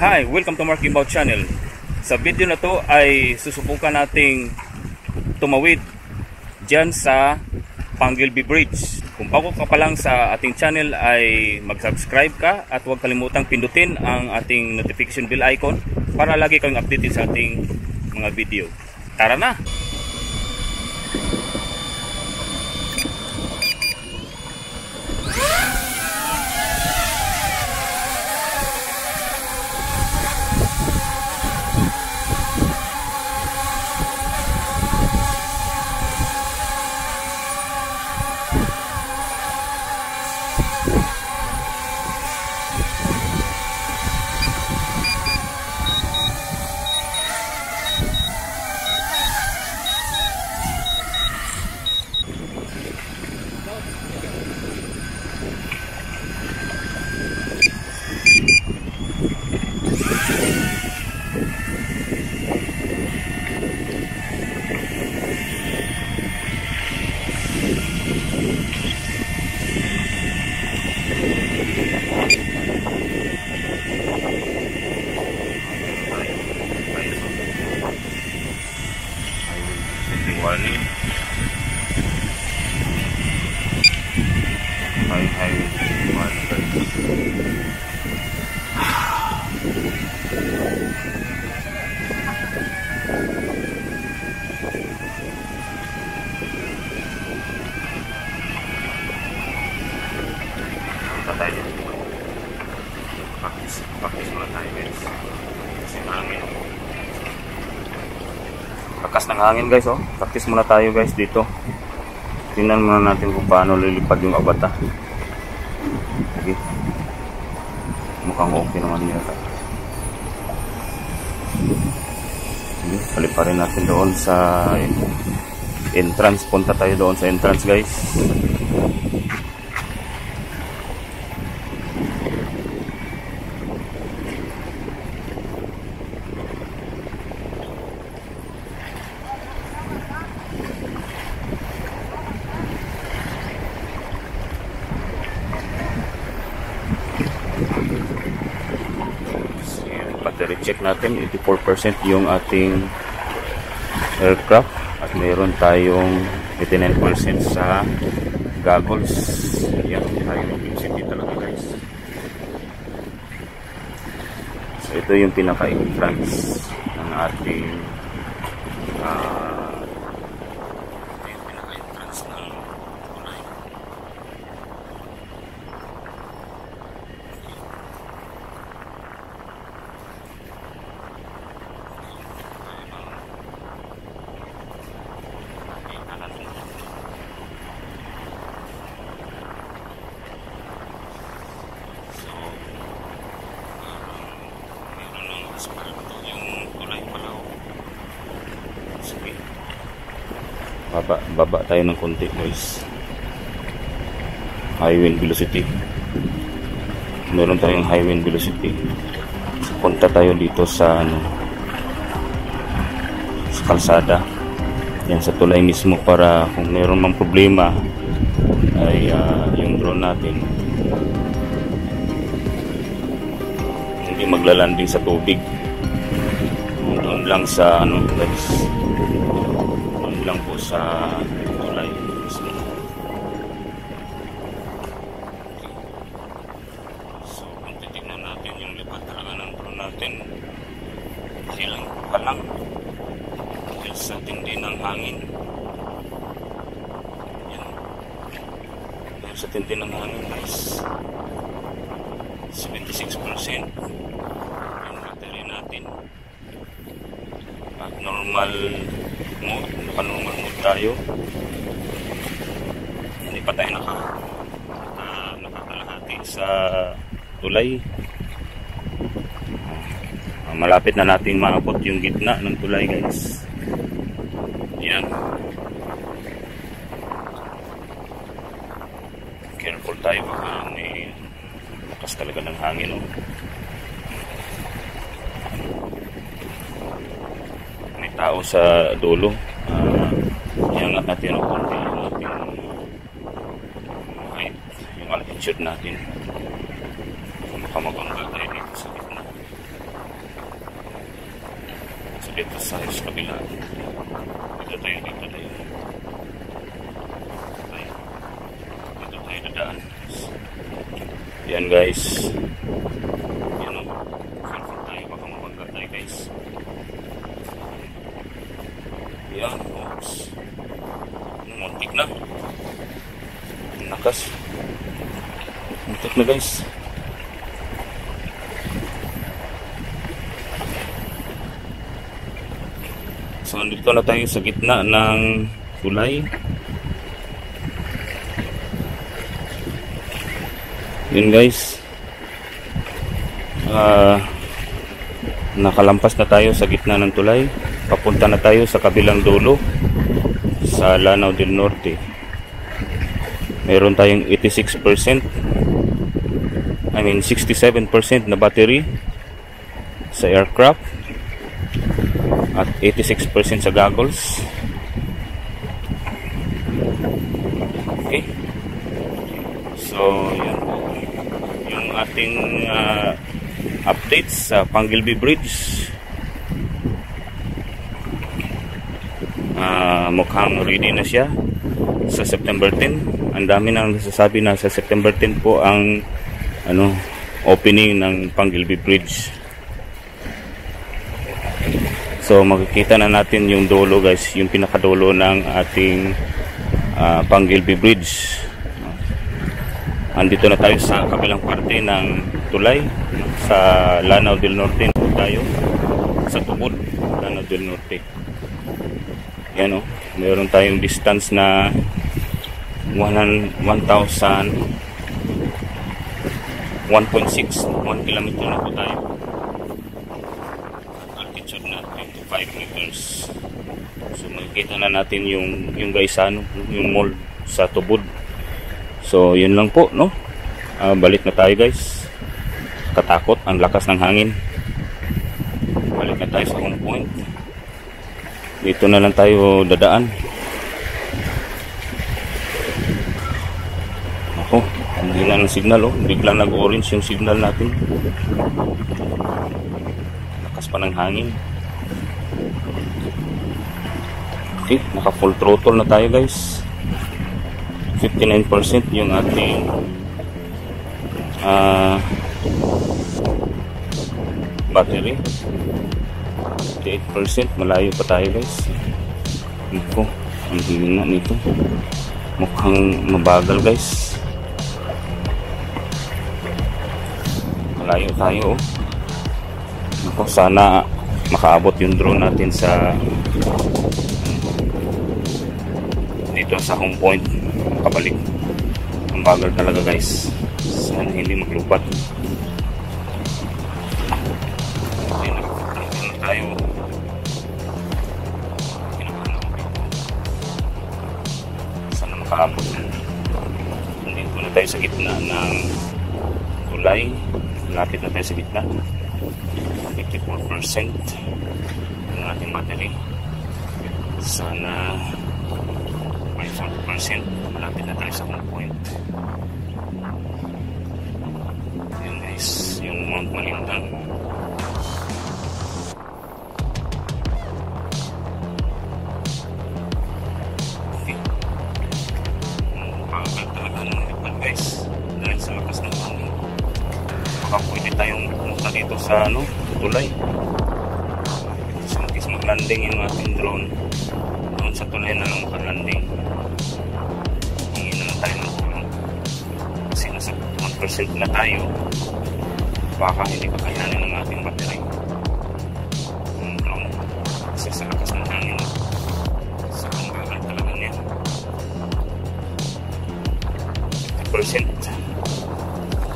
Hi! Welcome to Mark Inbound Channel. Sa video na to ay susubukan nating tumawid dyan sa Panggilby Bridge. Kung bago ka pa lang sa ating channel ay mag-subscribe ka at huwag kalimutang pindutin ang ating notification bell icon para lagi kang updated sa ating mga video. Tara na! Warning. Practice muna tayo guys. Kasi hangin. Lakas ng hangin guys, oh. Practice muna tayo guys dito. Tingnan muna natin kung paano lilipad yung abata. Okay. Mukhang okay naman yata. Sige, paliparin natin doon sa entrance. Punta tayo doon sa entrance guys. Battery check natin, 84% yung ating aircraft at mayroon tayong 89% sa goggles. Yan, tayo ng PCP talaga guys. So ito yung pinaka-entrance ng ating baba tayo ng konti guys. High wind velocity, meron tayong high wind velocity. So, punta tayo dito sa sa kalsada yan, sa tulay mismo, para kung meron mang problema ay yung drone natin hindi maglalanding sa tubig. Doon lang sa guys, lang po sa tulay mismo. So kung titignan natin yung lipat talaga ng drone natin, ilang pa lang dahil sa tindi ng hangin. Yan, dahil sa tindi ng hangin guys, 76% yung battery natin at normal mode, naka-normal mode tayo. Hindi pa tayo nakakalahati sa tulay. Malapit na natin maabot yung gitna ng tulay guys. Yan. Careful tayo, baka may lakas talaga ng hangin, oh. Tao sa dulo. Iangat natin ang konti yung ating height, yung altitude natin. Baka mabanggal tayo dito sa gitna. dito sa kabila. Dito tayo. Dito tayo dadaan. Yan guys. Yan o. Careful tayo, baka mabangga tayo guys. Yan, oops. Muntik na. Nakas. Muntik na guys. So, dito na tayo sa gitna ng tulay. Yun guys. Nakalampas na tayo sa gitna ng tulay. Papunta na tayo sa kabilang dulo, sa Lanao del Norte. Meron tayong 67% na battery sa aircraft at 86% sa goggles. Okay. So, yan po yung ating updates sa Panggilby Bridge. Mukhang ready na siya sa September 10. Ang dami nang nasasabi na sa September 10 po ang opening ng Panggilby Bridge. So makikita na natin yung dulo guys, yung pinakadulo ng ating Panggilby Bridge. Andito na tayo sa kabilang parte ng tulay, sa Lanao del Norte tayo, sa tubod Lanao del Norte. Yan o, meron tayong distance na 1,000 1 kilometer na po tayo. Altitude na 25 meters. So makikita na natin yung guys yung mall sa tubod. So yun lang po, no? Balik na tayo guys. Katakot, ang lakas ng hangin. Balik na tayo sa home point. Dito na lang tayo dadaan. Ako, hindi na ng signal, oh. Biglang nag-orange yung signal natin. Lakas pa ng hangin. Okay, naka full throttle na tayo guys. 59% yung ating battery. 58%, malayo pa tayo guys. Ito, ang hina nito. Mukhang mabagal guys. Malayo tayo, oh. Ako, sana makaabot yung drone natin sa dito sa home point. Makabalik. Ang bagal talaga guys. Sana hindi maglupat. Okay, nakapagpunta na tayo. Sana makaabot. Nandito na tayo sa gitna ng tulay. Lapit na tayo sa gitna. 54% ng ating battery. Sana may 40%. Malapit na tayo sa home point. Yun guys, yung Mount Malindang. Okay. Pagal talaga ng lipad guys. Dahil sa lakas ng hangin. Baka pwede tayong pumunta dito sa tulay. So guys, mag-landing yung ating drone. Doon sa tulay na lang mag-landing. Hingin na lang tayo ng tulong. Kasi nasa 1% na tayo. Baka hindi pa kayanin ng ating battery. Yung drone. Kasi sa lakas ng hangin. Sa panggagal talaga niya. 50%.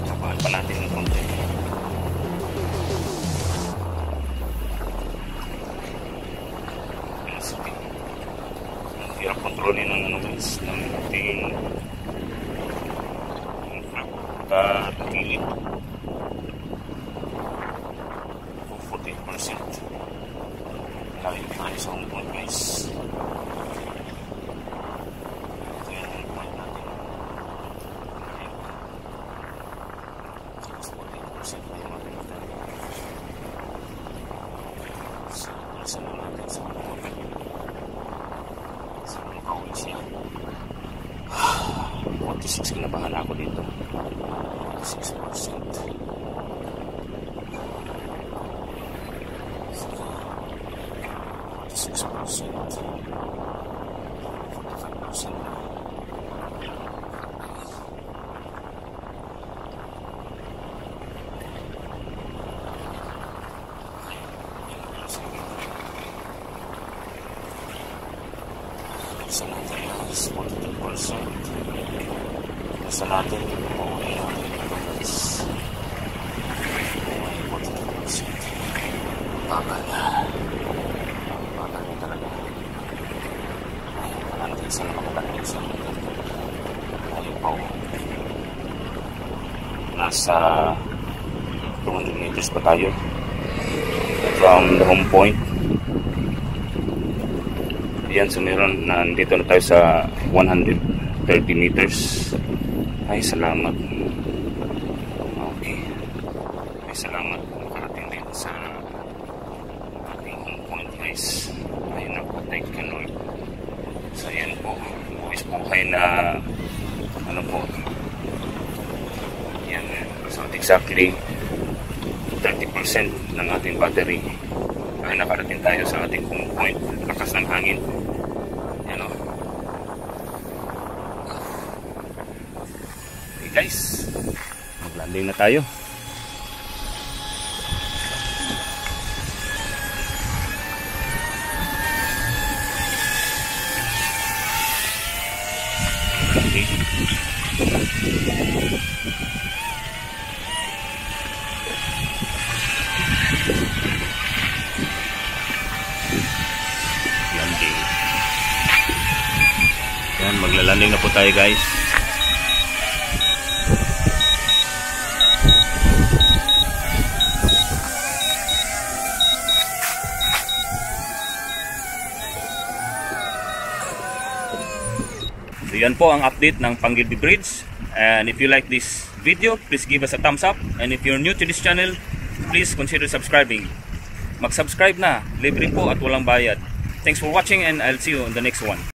Tapahan pa natin yung konti. Hirap kontrolin ng guys ng ating pagkakilid. 48%. Lalim tayo sa home point guys. Ito yung home point natin. 48% na yung ating battery. So Isa na natin sa mga pauwi siya. 46, kinabahan ako dito. 46%. 46%. 45%. Isa natin guys, 42%. Isa natin, pauwi natin guys. 42%. Bagal na. Bagal na talaga. Ay, natin isa na makatanin sa ayaw pa. Nasa 200 meters pa tayo from the home point. Yan, so meron, nandito na tayo sa 130 meters. Ay, salamat. Okay. Ay, salamat. Nakarating din sa ating home point, guys. Ayun ako, thank you, Lord. So, yan po. Buwis buhay na, ano po. Yan. So, exactly 30% ng ating battery. Ay, nakarating tayo sa ating home point. Lakas ng hangin. Yan o. Okay guys, mag-landing na tayo. Okay. Landing. Yan, maglalanding na po tayo guys. So yan po ang update ng Panggilby Bridge. And if you like this video, please give us a thumbs up. And if you're new to this channel, please consider subscribing. Mag-subscribe na, libre po at walang bayad. Thanks for watching and I'll see you on the next one.